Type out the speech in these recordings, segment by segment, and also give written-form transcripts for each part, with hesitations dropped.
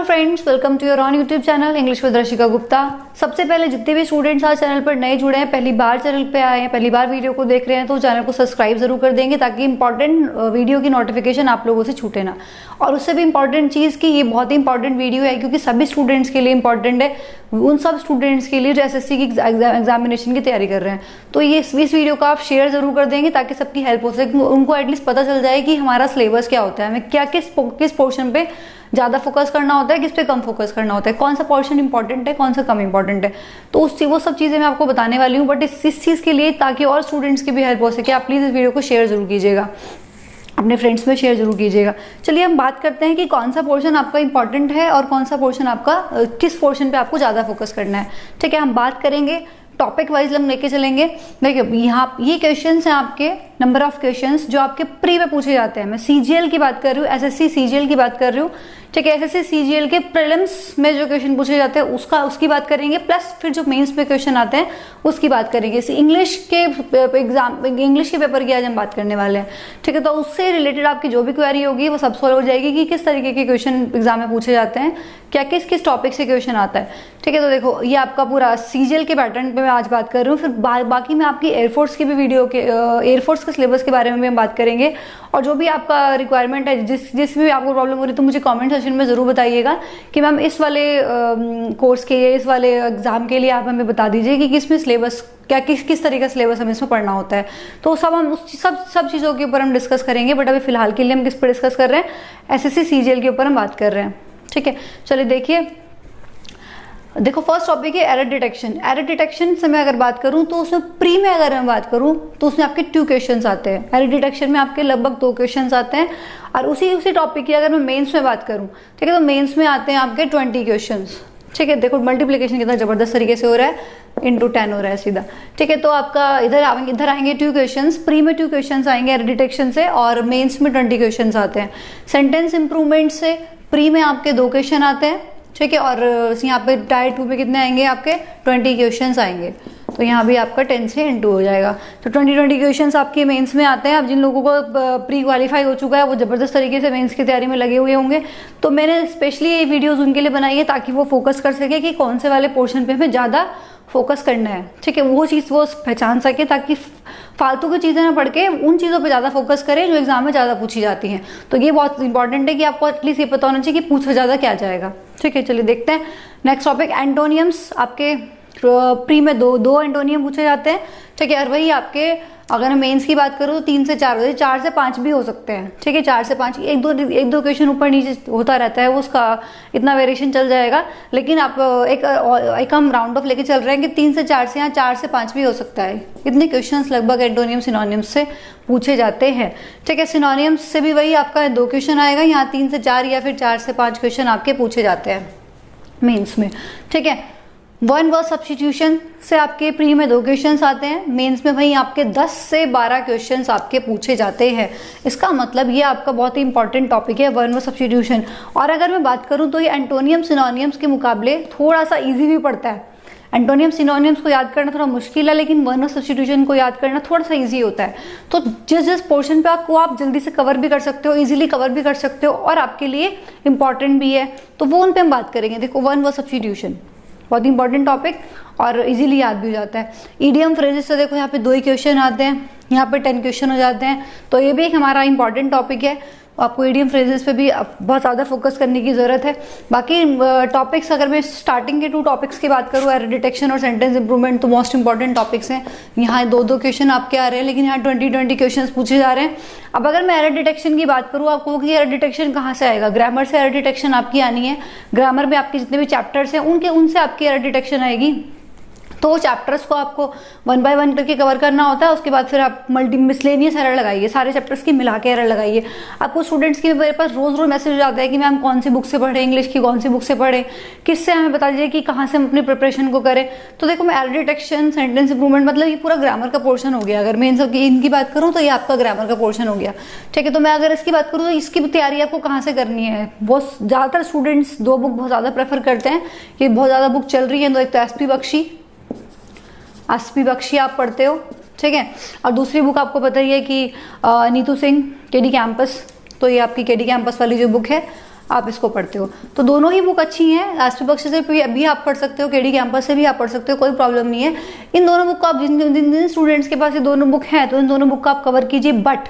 Hello friends, welcome to your on YouTube channel English with Rashika Gupta. सबसे पहले जितने भी स्टूडेंट्स आज चैनल पर नए जुड़े हैं, पहली बार चैनल पे आए हैं, पहली बार वीडियो को देख रहे हैं, तो चैनल को सब्सक्राइब जरूर कर देंगे ताकि इंपॉर्टेंट वीडियो की नोटिफिकेशन आप लोगों से छूटे ना। और उससे भी इंपॉर्टेंट चीज़ कि ये बहुत ही इंपॉर्टेंट वीडियो है क्योंकि सभी स्टूडेंट्स के लिए इंपॉर्टेंट है, उन सब स्टूडेंट्स के लिए जो एसएससी की एग्जामिनेशन की तैयारी कर रहे हैं। तो ये इस वीडियो को आप शेयर जरूर कर देंगे ताकि सबकी हेल्प हो सके, उनको एटलीस्ट पता चल जाए कि हमारा सिलेबस क्या होता है, हमें क्या किस पोर्शन पे ज़्यादा फोकस करना होता है, किस पे कम फोकस करना होता है, कौन सा पोर्शन इंपॉर्टेंट है, कौन सा कम इंपॉर्टेंट है। तो वो सब चीज़ें मैं आपको बताने वाली हूँ, बट इस चीज़ के लिए ताकि और स्टूडेंट्स की भी हेल्प हो सके, आप प्लीज़ इस वीडियो को शेयर जरूर कीजिएगा, अपने फ्रेंड्स में शेयर जरूर कीजिएगा। चलिए हम बात करते हैं कि कौन सा पोर्शन आपका इंपॉर्टेंट है और कौन सा पोर्शन आपका किस पोर्शन पे आपको ज़्यादा फोकस करना है। ठीक है, हम बात करेंगे टॉपिक वाइज, हम लेके चलेंगे। देखिए यहाँ ये क्वेश्चंस हैं आपके, नंबर ऑफ क्वेश्चंस जो आपके प्री में पूछे जाते हैं। मैं सीजीएल की बात कर रही हूँ, एसएससी सीजीएल की बात कर रही हूँ। ठीक है, एसएससी सीजीएल के प्रीलिम्स में जो क्वेश्चन पूछे जाते हैं उसकी बात करेंगे, प्लस फिर जो मेंस में क्वेश्चन आते हैं उसकी बात करेंगे। इंग्लिश के पेपर की आज हम बात करने वाले हैं। ठीक है, तो उससे रिलेटेड आपकी जो भी क्वेरी होगी वो सब सॉल्व हो जाएगी कि किस तरीके के क्वेश्चन एग्जाम में पूछे जाते हैं, क्या किस टॉपिक से क्वेश्चन आता है। ठीक है, तो देखो ये आपका पूरा सीजीएल के पैटर्न पे मैं आज बात कर रही हूँ। फिर बाकी में आपकी एयरफोर्स की भी वीडियो के एयरफोर्स के सिलेबस के बारे में भी हम बात करेंगे। और जो भी आपका रिक्वायरमेंट है, जिस भी आपको प्रॉब्लम हो रही है, तो मुझे कमेंट सेक्शन में जरूर बताइएगा कि मैम इस वाले कोर्स के लिए, इस वाले एग्जाम के लिए आप हमें बता दीजिए कि किसमें सिलेबस क्या किस तरीके का सिलेबस हमें इसमें पढ़ना होता है। तो सब हम सब चीज़ों के ऊपर हम डिस्कस करेंगे, बट अभी फिलहाल के लिए हम किस पर डिस्कस कर रहे हैं, एसएससी सीजीएल के ऊपर हम बात कर रहे हैं। ठीक है, चलिए देखो फर्स्ट टॉपिक है एरर डिटेक्शन। एरर डिटेक्शन से मैं अगर बात करूं तो उसमें प्री में अगर मैं बात करूं तो उसमें आपके 2 क्वेश्चंस आते हैं। एरर डिटेक्शन में आपके लगभग 2 क्वेश्चंस आते हैं। और उसी टॉपिक की अगर मैं मेंस में बात करूं, ठीक है, तो मेंस में आते हैं आपके 20 क्वेश्चंस। ठीक है, देखो मल्टीप्लिकेशन कितना जबरदस्त तरीके से हो रहा है, इंटू 10 हो रहा है सीधा। ठीक है, तो आपका इधर आएंगे 2 क्वेश्चंस, प्री में 2 क्वेश्चंस आएंगे एरर डिटेक्शन से, और मेंस में 20 क्वेश्चंस आते हैं। सेंटेंस इंप्रूवमेंट से प्री में आपके 2 क्वेश्चन आते हैं। ठीक है, और यहाँ पे टायर 2 में कितने आएंगे, आपके 20 क्वेश्चंस आएंगे। तो यहाँ भी आपका 10 से इंटू हो जाएगा। तो 20 क्वेश्चंस आपके मेंस में आते हैं। अब जिन लोगों को प्री क्वालिफाई हो चुका है वो जबरदस्त तरीके से मेंस की तैयारी में लगे हुए होंगे, तो मैंने स्पेशली ये वीडियोस उनके लिए बनाई है ताकि वो फोकस कर सके कि कौन से वाले पोर्शन पे हमें ज़्यादा फोकस करना है। ठीक है, वो चीज़ वो पहचान सके ताकि फालतू की चीज़ें ना पढ़ के उन चीज़ों पे ज़्यादा फोकस करें जो एग्जाम में ज़्यादा पूछी जाती हैं। तो ये बहुत इंपॉर्टेंट है कि आपको एटलीस्ट ये पता होना चाहिए कि पूछा ज़्यादा क्या जाएगा। ठीक है, चलिए देखते हैं नेक्स्ट टॉपिक, एंटोनियम्स। आपके प्री में दो एंटोनियम पूछे जाते हैं। ठीक है, और वही आपके अगर मैं मेंस की बात करूँ तो 3 से 4 होते, 4 से 5 भी हो सकते हैं। ठीक है, 4 से 5 एक दो क्वेश्चन ऊपर नीचे होता रहता है, वो उसका इतना वेरिएशन चल जाएगा। लेकिन आप एक हम राउंड ऑफ लेके चल रहे हैं कि 3 से 4 से, यहाँ 4 से 5 भी हो सकता है। इतने क्वेश्चंस लगभग एंटोनियम सिनोनियम्स से पूछे जाते हैं। ठीक है, सिनोनियम्स से भी वही आपका 2 क्वेश्चन आएगा, यहाँ 3 से 4 या फिर 4 से 5 क्वेश्चन आपके पूछे जाते हैं मेंस में। ठीक है, वन वर्ड सब्स्टिट्यूशन से आपके प्री में 2 क्वेश्चंस आते हैं, मेंस में भाई आपके 10 से 12 क्वेश्चंस आपके पूछे जाते हैं। इसका मतलब ये आपका बहुत ही इंपॉर्टेंट टॉपिक है, वन वर्ड सब्स्टिट्यूशन। और अगर मैं बात करूं तो ये एंटोनियम सिनोनियम्स के मुकाबले थोड़ा सा ईजी भी पड़ता है। एंटोनियम सिनोनियम्स को याद करना थोड़ा मुश्किल है, लेकिन वन वर्ड सब्स्टिट्यूशन को याद करना थोड़ा सा ईजी होता है। तो जिस पोर्शन पे आपको आप जल्दी से कवर भी कर सकते हो, इजीली कवर भी कर सकते हो, और आपके लिए इंपॉर्टेंट भी है, तो वो उन पे हम बात करेंगे। देखो वन वर्ड सब्स्टिट्यूशन बहुत इंपॉर्टेंट टॉपिक और इजीली याद भी हो जाता है। ईडियम फ्रेजेस से देखो यहाँ पे 2 ही क्वेश्चन आते हैं, यहाँ पे 10 क्वेश्चन हो जाते हैं। तो ये भी एक हमारा इंपॉर्टेंट टॉपिक है, आपको ईडियम फ्रेजेस पे भी बहुत ज़्यादा फोकस करने की ज़रूरत है। बाकी टॉपिक्स अगर मैं स्टार्टिंग के 2 टॉपिक्स की बात करूँ, एरर डिटेक्शन और सेंटेंस इंप्रूवमेंट, तो मोस्ट इंपॉर्टेंट टॉपिक्स हैं। यहाँ 2 क्वेश्चन आपके आ रहे हैं, लेकिन यहाँ 20 क्वेश्चन पूछे जा रहे हैं। अब अगर मैं एरर डिटेक्शन की बात करूँ, आपको कि एरर डिटेक्शन कहाँ से आएगा, ग्रामर से एरर डिटेक्शन आपकी आनी है। ग्रामर में आपके जितने भी चैप्टर्स हैं उनसे आपकी एरर डिटेक्शन आएगी। तो वो चैप्टर्स को आपको 1 बाय 1 करके कवर करना होता है। उसके बाद फिर आप मिसलेनियस एरर लगाइए, सारे चैप्टर्स की मिला के एरर लगाइए। आपको स्टूडेंट्स की मेरे पास रोज मैसेज आता है कि मैम कौन सी बुक से पढ़े, इंग्लिश की कौन सी बुक से पढ़े, किससे हमें बता दीजिए कि कहाँ से हम अपनी प्रिपरेशन को करें। तो देखो मैं एरर डिटेक्शन, सेंटेंस इंप्रूवमेंट, मतलब ये पूरा ग्रामर का पोर्शन हो गया। अगर मैं इनकी बात करूँ तो ये आपका ग्रामर का पोर्शन हो गया। ठीक है, तो मैं अगर इसकी बात करूँ तो इसकी तैयारी आपको कहाँ से करनी है, वो ज़्यादातर स्टूडेंट्स 2 बुक बहुत ज़्यादा प्रेफर करते हैं। ये बहुत ज़्यादा बुक चल रही है, तो एक तो एसपी बख्शी आप पढ़ते हो। ठीक है, और दूसरी बुक आपको पता ही है कि नीतू सिंह केडी कैंपस, तो ये आपकी केडी कैंपस वाली जो बुक है आप इसको पढ़ते हो। तो दोनों ही बुक अच्छी हैं, एसपी बख्शी से भी आप पढ़ सकते हो, केडी कैंपस से भी आप पढ़ सकते हो, कोई प्रॉब्लम नहीं है। इन दोनों बुक को आप जिन स्टूडेंट्स के पास ये दोनों बुक हैं तो इन दोनों बुक को आप कवर कीजिए। बट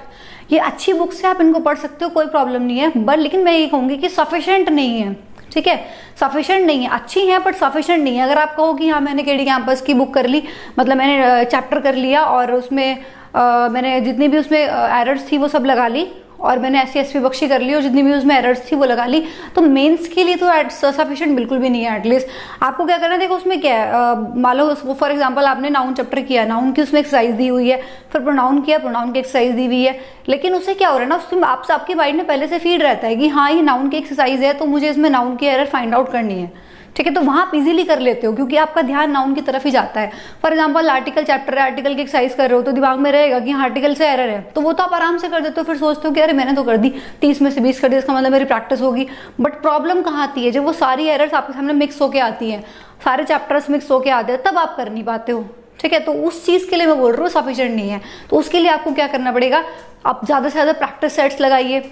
ये अच्छी बुक्स है, आप इनको पढ़ सकते हो, कोई प्रॉब्लम नहीं है। बट लेकिन मैं ये कहूँगी कि सफिशिएंट नहीं है, ठीक है, सफिशिएंट नहीं है। अच्छी है बट सफिशिएंट नहीं है। अगर आप कहो कि हाँ मैंने केडी कैंपस की बुक कर ली, मतलब मैंने चैप्टर कर लिया और उसमें मैंने जितनी भी उसमें एरर्स थी वो सब लगा ली, और मैंने ऐसी एसपी बख्शी कर ली और जितनी भी उसमें एरर्स थी वो लगा ली, तो मेंस के लिए तो सफिशिएंट बिल्कुल भी नहीं है। एटलीस्ट आपको क्या करना है, देखो उसमें क्या है, मान लो फॉर एग्जांपल आपने नाउन चैप्टर किया, नाउन की उसमें एक्सरसाइज दी हुई है, फिर प्रोनाउन किया, प्रोनाउन की एक्सरसाइज दी हुई है, लेकिन उससे क्या हो रहा है ना, उसमें आपके माइंड में पहले से फीड रहता है कि हाँ ये नाउन की एक्सरसाइज है तो मुझे इसमें नाउन की एरर फाइंड आउट करनी है, ठीक है, तो वहां आप इजीली कर लेते हो क्योंकि आपका ध्यान नाउन की तरफ ही जाता है। फॉर एग्जांपल आर्टिकल चैप्टर है, आर्टिकल की एक्सरसाइज कर रहे हो तो दिमाग में रहेगा कि हाँ आर्टिकल से एरर है, तो वो तो आप आराम से कर देते हो, फिर सोचते हो कि अरे मैंने तो कर दी 30 में से 20 कर दी, इसका मतलब मेरी प्रैक्टिस होगी। बट प्रॉब्लम कहाँ आती है, जब वो सारी एरर्स आपके सामने मिक्स होके आती है, सारे चैप्टर्स मिक्स होके आते हैं, तब आप कर नहीं पाते हो, ठीक है। तो उस चीज के लिए मैं बोल रहा हूँ सफिशिएंट नहीं है, तो उसके लिए आपको क्या करना पड़ेगा, आप ज्यादा से ज्यादा प्रैक्टिस सेट्स लगाइए,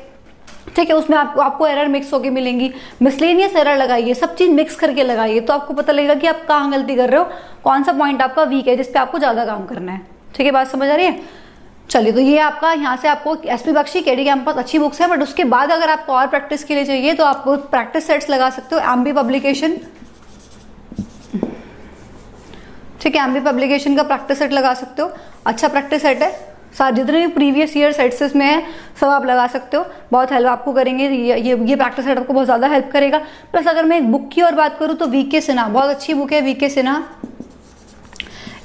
ठीक है, उसमें आपको एरर मिक्स होके मिलेंगी, मिसलेनियस एरर लगाइए, सब चीज मिक्स करके लगाइए, तो आपको पता लगेगा कि आप कहाँ गलती कर रहे हो, कौन सा पॉइंट आपका वीक है जिसपे आपको ज्यादा काम करना है, ठीक है, बात समझ आ रही है। चलिए, तो ये आपका यहाँ से आपको एसपी बख्शी, केडी कैंपस अच्छी बुक्स है, बट उसके बाद अगर आपको और प्रैक्टिस के लिए चाहिए तो आप प्रैक्टिस सेट्स लगा सकते हो, एमबी पब्लिकेशन, ठीक है, एमबी पब्लिकेशन का प्रैक्टिस सेट लगा सकते हो, अच्छा प्रैक्टिस सेट है, सारे जितने भी प्रीवियस ईयर सेट्स में है सब आप लगा सकते हो, बहुत हेल्प आपको करेंगे, ये प्रैक्टिस सेट आपको बहुत ज्यादा हेल्प करेगा। प्लस अगर मैं एक बुक की और बात करूँ तो वीके सिन्हा, बहुत अच्छी बुक है वीके सिन्हा,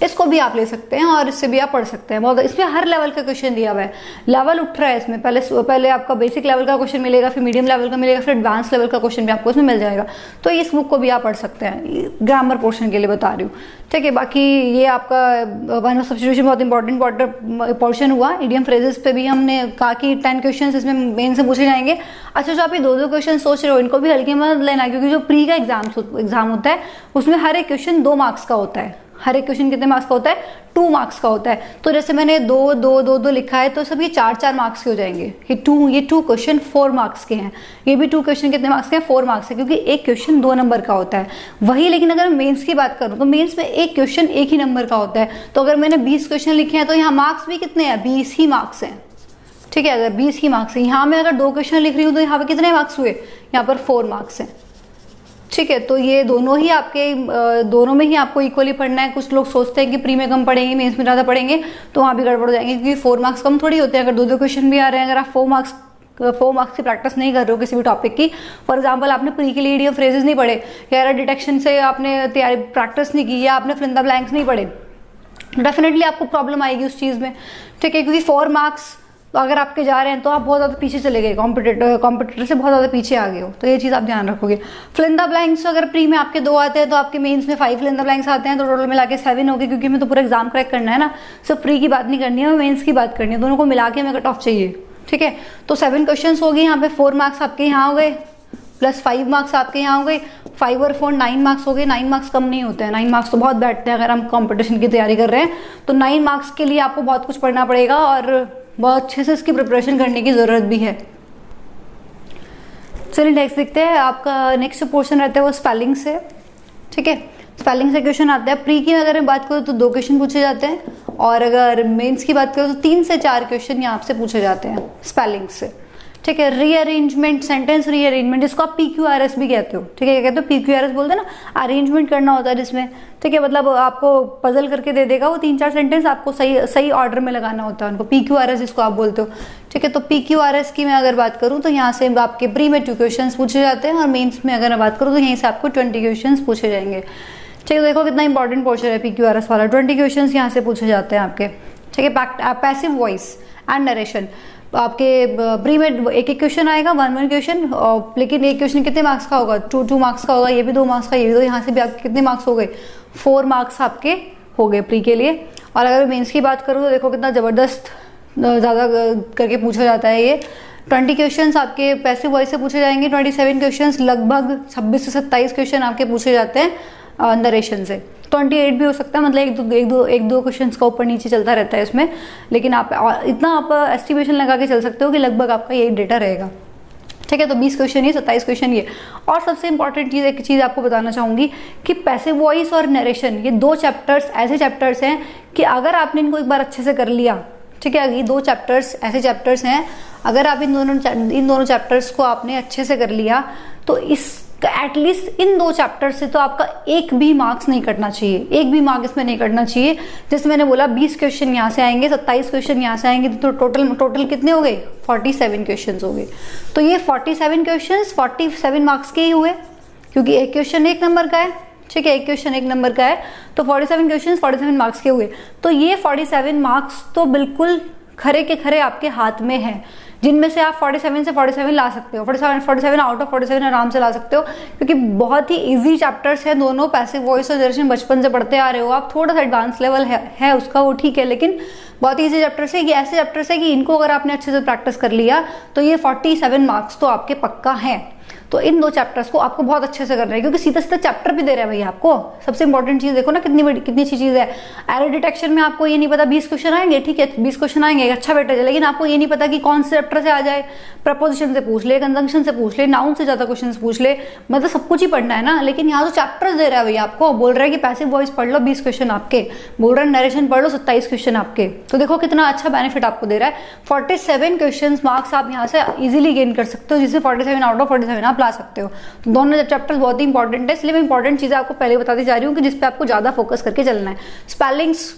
इसको भी आप ले सकते हैं और इससे भी आप पढ़ सकते हैं। बहुत इसमें हर लेवल का क्वेश्चन दिया हुआ है, लेवल उठ रहा है इसमें, पहले आपका बेसिक लेवल का क्वेश्चन मिलेगा, फिर मीडियम लेवल का मिलेगा, फिर एडवांस लेवल का क्वेश्चन भी आपको इसमें मिल जाएगा, तो इस बुक को भी आप पढ़ सकते हैं, ग्रामर पोर्शन के लिए बता रही हूँ, ठीक है। बाकी ये आपका वन ऑफ सब्स्टिट्यूशन बहुत इंपॉर्टेंट पोर्शन हुआ, इडियम फ्रेजेस पे भी हमने कहा कि 10 क्वेश्चन इसमें मेन से पूछे जाएंगे। अच्छा, जो आप ये दो क्वेश्चन सोच रहे हो इनको भी हल्के में लेना, क्योंकि जो प्री का एग्जाम होता है उसमें हर एक क्वेश्चन 2 मार्क्स का होता है, हर एक क्वेश्चन कितने मार्क्स का होता है, 2 मार्क्स का होता है। तो जैसे मैंने 2 2 2 2 लिखा है तो सब ये 4 मार्क्स के हो जाएंगे, ये 2 क्वेश्चन 4 मार्क्स के हैं, ये भी 2 क्वेश्चन कितने मार्क्स के हैं, 4 मार्क्स है, क्योंकि एक क्वेश्चन 2 नंबर का होता है वही। लेकिन अगर मेंस की बात करूं तो मेंस में एक क्वेश्चन 1 ही नंबर का होता है, तो अगर मैंने 20 क्वेश्चन लिखे हैं तो यहाँ मार्क्स भी कितने हैं, 20 ही मार्क्स हैं, ठीक है, अगर 20 ही मार्क्स है। यहाँ मैं अगर 2 क्वेश्चन लिख रही हूँ तो यहाँ पे कितने मार्क्स हुए, यहाँ पर 4 मार्क्स हैं, ठीक है। तो ये दोनों ही आपके दोनों में ही आपको इक्वली पढ़ना है। कुछ लोग सोचते हैं कि प्री में कम पढ़ेंगे, मेंस में ज्यादा पढ़ेंगे, तो वहाँ भी गड़बड़ हो जाएंगे, क्योंकि 4 मार्क्स कम थोड़ी होते हैं। अगर 2 क्वेश्चन भी आ रहे हैं, अगर आप 4 मार्क्स की प्रैक्टिस नहीं कर रहे हो किसी भी टॉपिक की, फॉर एग्जाम्पल आपने प्री के लिए इडियम फ्रेजेस नहीं पढ़े, या एरर डिटेक्शन से आपने तैयारी प्रैक्टिस नहीं की, या आपने फिल इन द ब्लैंक्स नहीं पढ़े, डेफिनेटली आपको प्रॉब्लम आएगी उस चीज में, ठीक है, क्योंकि 4 मार्क्स तो अगर आपके जा रहे हैं तो आप बहुत ज़्यादा पीछे चले गए, कॉम्पिटिटर से बहुत ज़्यादा पीछे आ गए हो, तो ये चीज़ आप ध्यान रखोगे। फिल इन द ब्लैंक्स अगर प्री में आपके 2 आते हैं तो आपके मेंस में 5 फिल इन द ब्लैंक्स आते हैं, तो टोटल मिला के 7 हो गए, क्योंकि हमें तो पूरा एग्जाम क्रैक करना है ना, सिर्फ प्री की बात नहीं करनी है, मेंस की बात करनी है, दोनों को मिला के हमें कट ऑफ चाहिए, ठीक है। तो 7 क्वेश्चन हो गए, यहाँ पे 4 मार्क्स आपके यहाँ हो गए, प्लस 5 मार्क्स आपके यहाँ हो गए, 5 और 4 9 मार्क्स हो गए। 9 मार्क्स कम नहीं होते हैं, 9 मार्क्स तो बहुत बैठते हैं अगर हम कंपटीशन की तैयारी कर रहे हैं, तो 9 मार्क्स के लिए आपको बहुत कुछ पढ़ना पड़ेगा और बहुत अच्छे से इसकी प्रिपरेशन करने की जरूरत भी है। चलिए नेक्स्ट देखते हैं, आपका नेक्स्ट पोर्शन रहता है वो स्पेलिंग से, ठीक है, स्पेलिंग से क्वेश्चन आते हैं। प्री की अगर मैं बात करूँ तो 2 क्वेश्चन पूछे जाते हैं, और अगर मेंस की बात करूँ तो 3 से 4 क्वेश्चन यहाँ से पूछे जाते हैं स्पेलिंग से, ठीक है। रीअरेंजमेंट, सेंटेंस रीअरेंजमेंट, जिसको आप PQRS भी कहते हो, ठीक है, क्या कहते हो, PQRS बोलते हैं ना, अरेंजमेंट करना होता है जिसमें, ठीक है, मतलब आपको पजल करके दे देगा वो 3-4 सेंटेंस, आपको सही ऑर्डर में लगाना होता है उनको, PQRS जिसको आप बोलते हो, ठीक है। तो PQRS की मैं अगर बात करूँ तो यहाँ से आपके प्री में 2 क्वेश्चन पूछे जाते हैं, और मेन्स में अगर मैं बात करूँ तो यहीं से आपको 20 क्वेश्चन पूछे जाएंगे, ठीक है। देखो कितना इंपॉर्टेंट पोर्शन है PQRS वाला, 20 क्वेश्चन यहाँ से पूछे जाते हैं आपके, ठीक है। पैसिव वॉइस एंड नरेशन, आपके प्री में 1 क्वेश्चन आएगा, 1 क्वेश्चन, लेकिन एक क्वेश्चन कितने मार्क्स का होगा, 2 मार्क्स का होगा, ये भी 2 मार्क्स का, ये भी 2, यहाँ से भी आपके कितने मार्क्स हो गए, 4 मार्क्स आपके हो गए प्री के लिए। और अगर मेंस की बात करूँ तो देखो कितना जबरदस्त ज़्यादा करके पूछा जाता है ये, 20 क्वेश्चन आपके पैसिव वॉइस से पूछे जाएंगे, 27 क्वेश्चन, लगभग 26 से 27 क्वेश्चन आपके पूछे जाते हैं नरेशन से, 28 भी हो सकता है, मतलब एक दो क्वेश्चन का ऊपर नीचे चलता रहता है इसमें, लेकिन आप इतना आप एस्टिमेशन लगा के चल सकते हो कि लगभग आपका यही डेटा रहेगा, ठीक है। तो 20 क्वेश्चन ये, 27 क्वेश्चन ये। और सबसे इंपॉर्टेंट चीज, एक चीज आपको बताना चाहूंगी कि पैसिव वॉइस और नरेशन, ये 2 चैप्टर्स ऐसे चैप्टर्स हैं कि अगर आपने इनको एक बार अच्छे से कर लिया, ठीक है, ये 2 चैप्टर्स ऐसे चैप्टर्स हैं, अगर आप इन दोनों चैप्टर्स को आपने अच्छे से कर लिया तो इस एटलीस्ट इन 2 चैप्टर से तो आपका एक भी मार्क्स नहीं कटना चाहिए, एक भी मार्क इसमें नहीं कटना चाहिए। जैसे मैंने बोला 20 क्वेश्चन यहाँ से आएंगे, 27 क्वेश्चन यहाँ से आएंगे, तो टोटल कितने हो गए? 47 क्वेश्चन हो गए। तो ये 47 क्वेश्चन 47 मार्क्स के ही हुए, क्योंकि एक क्वेश्चन 1 नंबर का है, ठीक है, एक क्वेश्चन 1 नंबर का है, तो 47 क्वेश्चन 47 मार्क्स के हुए। तो ये 47 मार्क्स तो बिल्कुल खरे के खरे आपके हाथ में है, जिनमें से आप 47 से 47 ला सकते हो, 47 आउट ऑफ 47 आराम से ला सकते हो, क्योंकि बहुत ही इजी चैप्टर्स है दोनों। पैसिव वॉइस और नरेशन बचपन से पढ़ते आ रहे हो आप, थोड़ा सा एडवांस लेवल है उसका, वो ठीक है, लेकिन बहुत ही इजी चैप्टर्स है। ये ऐसे चैप्टर्स है कि इनको अगर आपने अच्छे से प्रैक्टिस कर लिया तो ये 47 मार्क्स तो आपके पक्का है। तो इन 2 चैप्टर्स को आपको बहुत अच्छे से करना है, क्योंकि सीधा सीधा चैप्टर भी दे रहा है भैया आपको। सबसे इंपॉर्टेंट चीज देखो ना, कितनी अच्छी चीज है। एरर डिटेक्शन में आपको ये नहीं पता 20 क्वेश्चन आएंगे, ठीक है, 20 क्वेश्चन आएंगे, अच्छा बेटर है, लेकिन आपको ये नहीं पता कि कौन से चैप्टर से आ जाए। प्रपोजिशन से पूछ ले, कंजंक्शन से पूछ ले, नाउन से ज्यादा क्वेश्चन पूछ ले, मतलब सब कुछ ही पढ़ना है ना। लेकिन यहाँ तो चैप्टर्स दे रहा है भैया आपको, बोल रहा है कि पैसिव वॉइस पढ़ लो 20 क्वेश्चन आपके, बोल रहा है नरेशन पढ़ लो 27 क्वेश्चन आपके। तो देखो कितना अच्छा बेनिफिट आपको दे रहा है। 47 क्वेश्चन मार्क्स आप यहाँ से इजिली गेन कर सकते हो, जिससे 47 आउट ऑफ 47 आप ला सकते हो। तो दोनों चैप्टर्स बहुत ही इंपॉर्टेंट है, इसलिए मैं इंपॉर्टेंट चीजें आपको पहले बताती जा रही हूँ कि जिसपे आपको ज्यादा फोकस करके चलना है। स्पेलिंग्स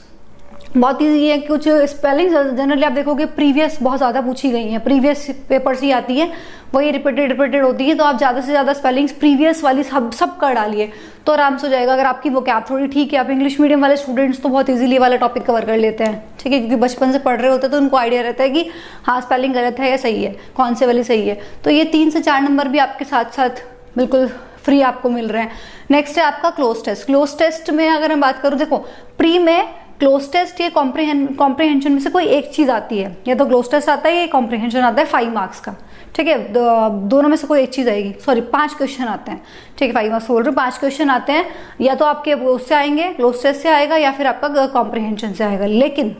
बहुत ईजी है, कुछ स्पेलिंग जनरली आप देखोगे प्रीवियस बहुत ज्यादा पूछी गई है, प्रीवियस पेपर से आती है, वही रिपीटेड होती है, तो आप ज्यादा से ज्यादा स्पेलिंग्स प्रीवियस वाली सब कर डालिए तो आराम से हो जाएगा। अगर आपकी वोकैब थोड़ी ठीक है, आप इंग्लिश मीडियम वाले स्टूडेंट्स तो बहुत इजीली वाला टॉपिक कवर कर लेते हैं, ठीक है, क्योंकि बचपन से पढ़ रहे होते हैं तो उनको आइडिया रहता है कि हाँ स्पेलिंग गलत है या सही है, कौन से वाली सही है। तो ये 3 से 4 नंबर भी आपके साथ साथ बिल्कुल फ्री आपको मिल रहे हैं। नेक्स्ट है आपका क्लोज टेस्ट। क्लोज टेस्ट में अगर मैं बात करूं, देखो प्री में क्लोज टेस्ट ये कॉम्प्रिहेंशन में से कोई एक चीज आती है, या तो क्लोज टेस्ट आता है या कॉम्प्रिहेंशन आता है 5 मार्क्स का, ठीक है, दोनों में से कोई एक चीज आएगी। सॉरी 5 क्वेश्चन आते हैं, ठीक है, 5 मार्क्स बोल रहे हो, 5 क्वेश्चन आते हैं, या तो आपके उससे आएंगे क्लोज टेस्ट से आएगा या फिर आपका कॉम्प्रिहेंशन से आएगा। लेकिन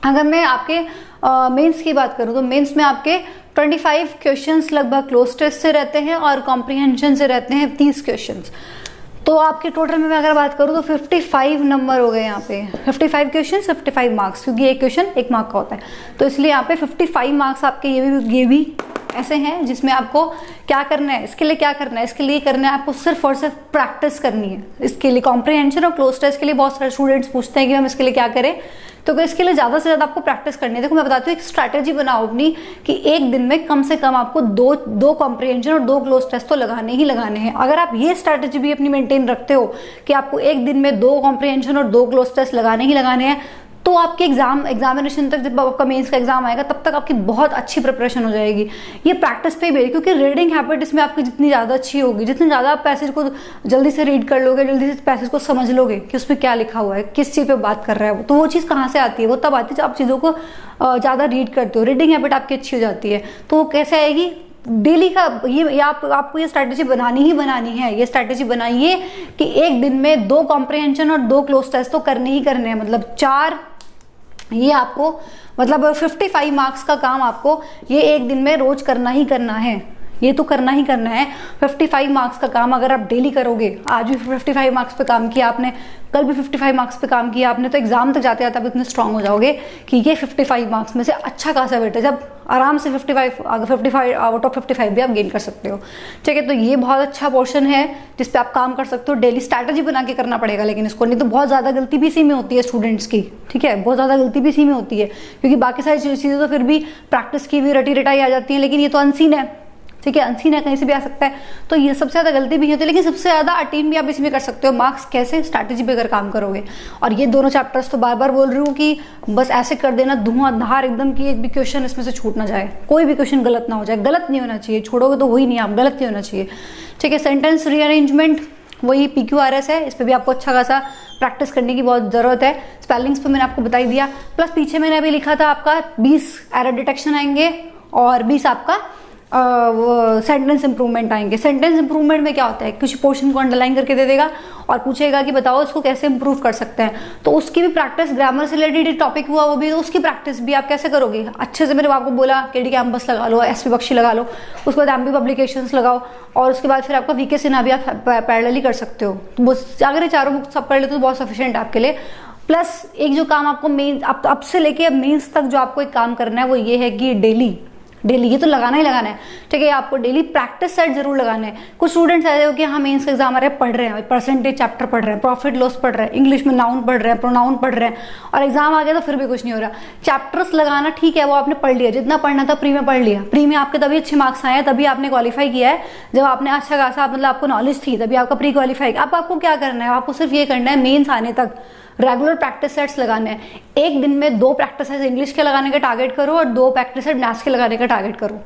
अगर मैं आपके मेंस की बात करूं तो मेंस में आपके 25 क्वेश्चंस लगभग क्लोज टेस्ट से रहते हैं और कॉम्प्रिहेंशन से रहते हैं 30 क्वेश्चंस। तो आपके टोटल में मैं अगर बात करूं तो 55 नंबर हो गए यहाँ पे, 55 क्वेश्चन 55 मार्क्स, क्योंकि एक क्वेश्चन 1 मार्क का होता है, तो इसलिए यहाँ पे 55 मार्क्स आपके ये भी ऐसे हैं जिसमें आपको क्या करना है, इसके लिए क्या करना है, इसके लिए करना है आपको सिर्फ और सिर्फ प्रैक्टिस करनी है। इसके लिए कॉम्प्रिहेंशन और क्लोज टेस्ट के लिए बहुत सारे स्टूडेंट्स पूछते हैं कि हम इसके लिए क्या करें, तो इसके लिए ज्यादा से ज्यादा आपको प्रैक्टिस करनी है। देखो मैं बताती हूँ, एक स्ट्रैटेजी बनाओ अपनी कि एक दिन में कम से कम आपको दो कॉम्प्रिहेंशन और 2 क्लोज टेस्ट तो लगाने ही लगाने हैं। अगर आप ये स्ट्रैटेजी भी अपनी मेंटेन रखते हो कि आपको एक दिन में 2 कॉम्प्रिहेंशन और 2 क्लोज टेस्ट लगाने ही लगाने हैं, तो आपके एग्जामिनेशन तक, जब आपका मेंस का एग्जाम आएगा तब तक आपकी बहुत अच्छी प्रिपरेशन हो जाएगी। ये प्रैक्टिस पे भी है, क्योंकि रीडिंग हैबिट इसमें आपकी जितनी ज़्यादा अच्छी होगी, जितनी ज़्यादा आप पैसेज को जल्दी से रीड कर लोगे, जल्दी से पैसेज को समझ लोगे कि उसमें क्या लिखा हुआ है, किस चीज़ पे बात कर रहा है वो, तो वो चीज़ कहाँ से आती है, वो तब आती है जब आप चीज़ों को ज़्यादा रीड करते हो, रीडिंग हैबिट आपकी अच्छी हो जाती है। तो वो कैसे आएगी, डेली का ये आपको ये स्ट्रैटेजी बनानी ही बनानी है। ये स्ट्रैटेजी बनाइए कि एक दिन में 2 कॉम्प्रिहेंशन और 2 क्लोज टेस्ट तो करने ही करने हैं, मतलब 4, ये आपको मतलब 55 मार्क्स का काम आपको ये एक दिन में रोज करना ही करना है, ये तो करना ही करना है। 55 मार्क्स का काम अगर आप डेली करोगे, आज भी 55 मार्क्स पे काम किया आपने, कल भी 55 मार्क्स पे काम किया आपने, तो एग्जाम तक जाते जाते आप इतने स्ट्रांग हो जाओगे कि ये 55 मार्क्स में से अच्छा खासा वेटेज अब आराम से 55 आउट ऑफ 55 भी आप गेन कर सकते हो, ठीक है। तो ये बहुत अच्छा पोर्शन है जिस पे आप काम कर सकते हो। डेली स्ट्रैटेजी बना के करना पड़ेगा, लेकिन इसको नहीं तो बहुत ज्यादा गलती भी इसी में होती है स्टूडेंट्स की, ठीक है, बहुत ज्यादा गलती भी इसी में होती है, क्योंकि बाकी सारी चीजें तो फिर भी प्रैक्टिस की भी रटी रटाई आ जाती है, लेकिन ये तो अनसीन है, ठीक है, अनसीन है, कहीं से भी आ सकता है, तो ये सबसे ज्यादा गलती भी होती है, लेकिन सबसे ज्यादा अटेन भी आप इसमें कर सकते हो मार्क्स कैसे, स्ट्रैटेजी पे अगर काम करोगे। और ये दोनों चैप्टर्स तो बार बार बोल रही हूँ कि बस ऐसे कर देना धुआंधार एकदम कि एक भी क्वेश्चन इसमें से छूट ना जाए, कोई भी क्वेश्चन गलत ना हो जाए, गलत नहीं होना चाहिए, छोड़ोगे तो वही नहीं, आप गलत नहीं होना चाहिए, ठीक है। सेंटेंस रीअरेंजमेंट वही PQRS है, इस पर भी आपको अच्छा खासा प्रैक्टिस करने की बहुत जरूरत है। स्पेलिंग्स पे मैंने आपको बता ही दिया, प्लस पीछे मैंने अभी लिखा था आपका 20 एरर डिटेक्शन आएंगे और 20 आपका सेंटेंस इंप्रूवमेंट आएंगे। सेंटेंस इंप्रूवमेंट में क्या होता है, कुछ पोर्शन को अंडरलाइन करके दे देगा और पूछेगा कि बताओ इसको कैसे इंप्रूव कर सकते हैं, तो उसकी भी प्रैक्टिस, ग्रामर से रिलेटेड टॉपिक हुआ वो भी, तो उसकी प्रैक्टिस भी आप कैसे करोगे अच्छे से। मैंने आपको बोला केडी कैंपस लगा लो, एसपी बख्शी लगा लो, उसके बाद एमपी पब्लिकेशंस लगाओ, और उसके बाद फिर आपका वीके सिन्हा भी आप पैरेलली कर सकते हो। तो अगर ये चारों बुक्स आप कर लेते हो तो बहुत सफिशिएंट है आपके लिए। प्लस एक जो काम आपको मेन अब से लेके अब मेंस तक जो आपको एक काम करना है वो ये है कि डेली ये तो लगाना ही लगाना है, ठीक है। आपको डेली प्रैक्टिस सेट जरूर लगाना है। कुछ स्टूडेंट्स ऐसे हो कि हाँ मेंस का एग्जाम आ रहा है, पढ़ रहे हैं, परसेंटेज चैप्टर पढ़ रहे हैं, प्रॉफिट लॉस पढ़ रहे हैं, इंग्लिश में नाउन पढ़ रहे हैं, प्रोनाउन पढ़ रहे हैं, और एग्जाम आ गया तो फिर भी कुछ नहीं हो रहा। चैप्टर्स लगाना ठीक है, वो आपने पढ़ लिया, जितना पढ़ना था प्री में पढ़ लिया, प्री में आपके तभी अच्छे मार्क्स आए हैं, तभी आपने क्वालिफाई किया है, जब आपने अच्छा खासा मतलब आपको नॉलेज थी तभी आपका प्री क्वालिफाई। अब आपको क्या करना है, आपको सिर्फ ये करना है मेंस आने तक रेगुलर प्रैक्टिस सेट्स लगाने हैं। एक दिन में 2 प्रैक्टिस सेट्स इंग्लिश के लगाने का टारगेट करो और 2 प्रैक्टिस सेट मैथ्स के लगाने का टारगेट करो।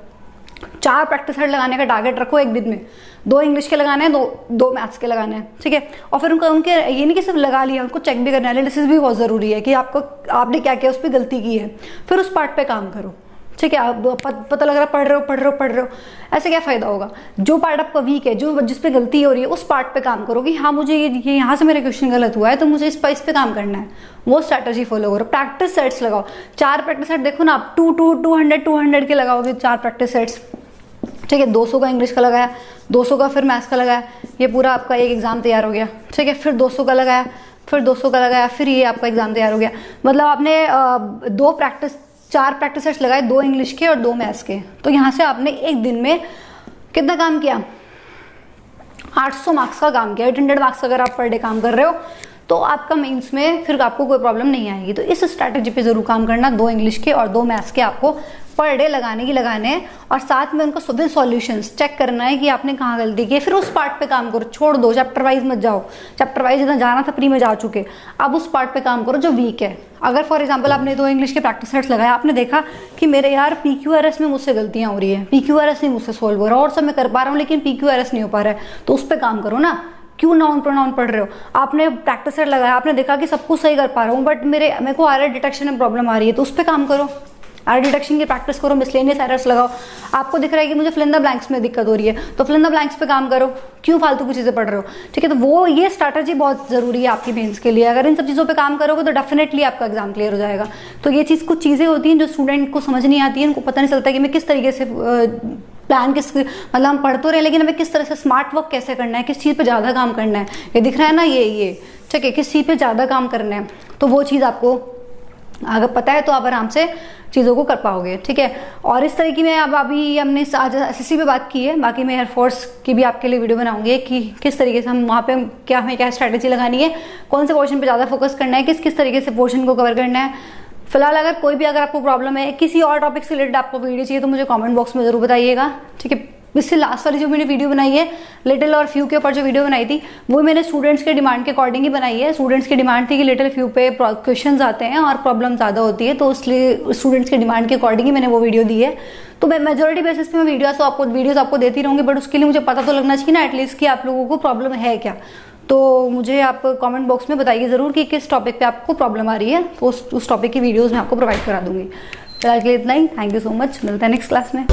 4 प्रैक्टिस सेट लगाने का टारगेट रखो एक दिन में, 2 इंग्लिश के लगाने हैं, 2 मैथ्स के लगाने हैं, ठीक है। और फिर उनके ये नहीं कि सिर्फ लगा लिया, उनको चेक भी करना है, एनालिसिस भी बहुत जरूरी है कि आपने क्या क्या उस पर गलती की है, फिर उस पार्ट पे काम करो, ठीक है। आप पता लग रहा है पढ़ रहे हो, ऐसे क्या फायदा होगा। जो पार्ट आपका वीक है, जो जिस पे गलती हो रही है, उस पार्ट पे काम करो कि हाँ मुझे ये यहाँ से मेरा क्वेश्चन गलत हुआ है तो मुझे इस पे काम करना है, वो स्ट्रैटेजी फॉलो करो। प्रैक्टिस सेट्स लगाओ, 4 प्रैक्टिस सेट देखो ना आप, 200 के लगाओगे 4 प्रैक्टिस सेट्स, ठीक है। 200 का इंग्लिश का लगाया, 200 का फिर मैथ्स का लगाया, ये पूरा आपका एक एग्जाम तैयार हो गया, ठीक है। फिर 200 का लगाया, फिर 200 का लगाया, फिर ये आपका एग्जाम तैयार हो गया। मतलब आपने 4 प्रैक्टिस सेट्स लगाए, 2 इंग्लिश के और 2 मैथ्स के, तो यहाँ से आपने एक दिन में कितना काम किया, 800 मार्क्स का काम किया। 800 मार्क्स अगर आप पर डे काम कर रहे हो तो आपका मेंस में फिर आपको कोई प्रॉब्लम नहीं आएगी। तो इस स्ट्रैटेजी पे जरूर काम करना, 2 इंग्लिश के और 2 मैथ्स के आपको पर डे लगाने हैं, और साथ में उनको सभी सॉल्यूशंस चेक करना है कि आपने कहाँ गलती की है। फिर उस पार्ट पे काम करो, छोड़ दो, चैप्टर वाइज मत जाओ, चैप्टर वाइज जितना जाना था प्री में जा चुके, अब उस पार्ट पे काम करो जो वीक है। अगर फॉर एग्जाम्पल आपने 2 इंग्लिश के प्रैक्टिस सेट्स लगाया, आपने देखा कि मेरे यार PQRS में मुझसे गलतियां हो रही है, PQRS नहीं मुझसे सोल्व हो रहा, और सब मैं कर पा रहा हूँ लेकिन PQRS नहीं हो पा रहा है, तो उस पर काम करो ना। क्यों नाउन प्रोनाउन पढ़ रहे हो, आपने प्रैक्टिस सेट लगाया, आपने देखा कि सब कुछ सही कर पा रहा हूँ बट मेरे को एरर डिटेक्शन में प्रॉब्लम आ रही है, तो उस पर काम करो, एरर डिटेक्शन की प्रैक्टिस करो, मिसलेनियस एरर्स लगाओ। आपको दिख रहा है कि मुझे फिल इन द ब्लैंक्स में दिक्कत हो रही है, तो फिल इन द ब्लैंक्स पे काम करो, क्यों फालतू की चीजें पढ़ रहे हो, ठीक है। तो वो ये स्ट्रैटेजी बहुत जरूरी है आपकी मेंस के लिए। अगर इन सब चीजों पे काम करोगे तो डेफिनेटली आपका एग्जाम क्लियर हो जाएगा। तो ये चीज, कुछ चीजें होती हैं जो स्टूडेंट को समझ नहीं आती है, उनको पता नहीं चलता कि मैं किस तरीके से प्लान मतलब हम पढ़ तो रहे लेकिन हमें किस तरह से स्मार्ट वर्क कैसे करना है, किस चीज़ पे ज़्यादा काम करना है, ये दिख रहा है ना, ये ठीक है, किस चीज़ पे ज़्यादा काम करना है, तो वो चीज़ आपको अगर पता है तो आप आराम से चीज़ों को कर पाओगे, ठीक है। और इस तरह की मैं अब अभी हमने आज SSC पे बात की है, बाकी मैं एयरफोर्स की भी आपके लिए वीडियो बनाऊंगी कि किस तरीके से हम वहाँ पे क्या हमें क्या स्ट्रैटेजी लगानी है, कौन से पोर्शन पे ज़्यादा फोकस करना है, किस तरीके से पोर्शन को कवर करना है। फिलहाल अगर आपको प्रॉब्लम है, किसी और टॉपिक से रिलेटेड आपको वीडियो चाहिए तो मुझे कमेंट बॉक्स में जरूर बताइएगा, ठीक है। इससे लास्ट वाली जो मैंने वीडियो बनाई है लिटिल और फ्यू के ऊपर जो वीडियो बनाई थी वो मैंने स्टूडेंट्स के डिमांड के अकॉर्डिंग ही बनाई है। स्टूडेंट्स की डिमांड थी कि लिटिल फ्यू पे क्वेश्चंस आते हैं और प्रॉब्लम ज़्यादा होती है, तो इसलिए स्टूडेंट्स के डिमांड के अकॉर्डिंग ही मैंने वो वीडियो दी है। तो मैं मेजोरिटी बेसिस पे मैं वीडियोस आपको देती रहूँगी, बट उसके लिए मुझे पता तो लगना चाहिए ना एटलीस्ट कि आप लोगों को प्रॉब्लम है क्या। तो मुझे आप कमेंट बॉक्स में बताइए ज़रूर कि किस टॉपिक पे आपको प्रॉब्लम आ रही है, तो उस टॉपिक की वीडियोस मैं आपको प्रोवाइड करा दूंगी। फिलहाल के लिए इतना ही, थैंक यू सो मच, मिलते हैं नेक्स्ट क्लास में।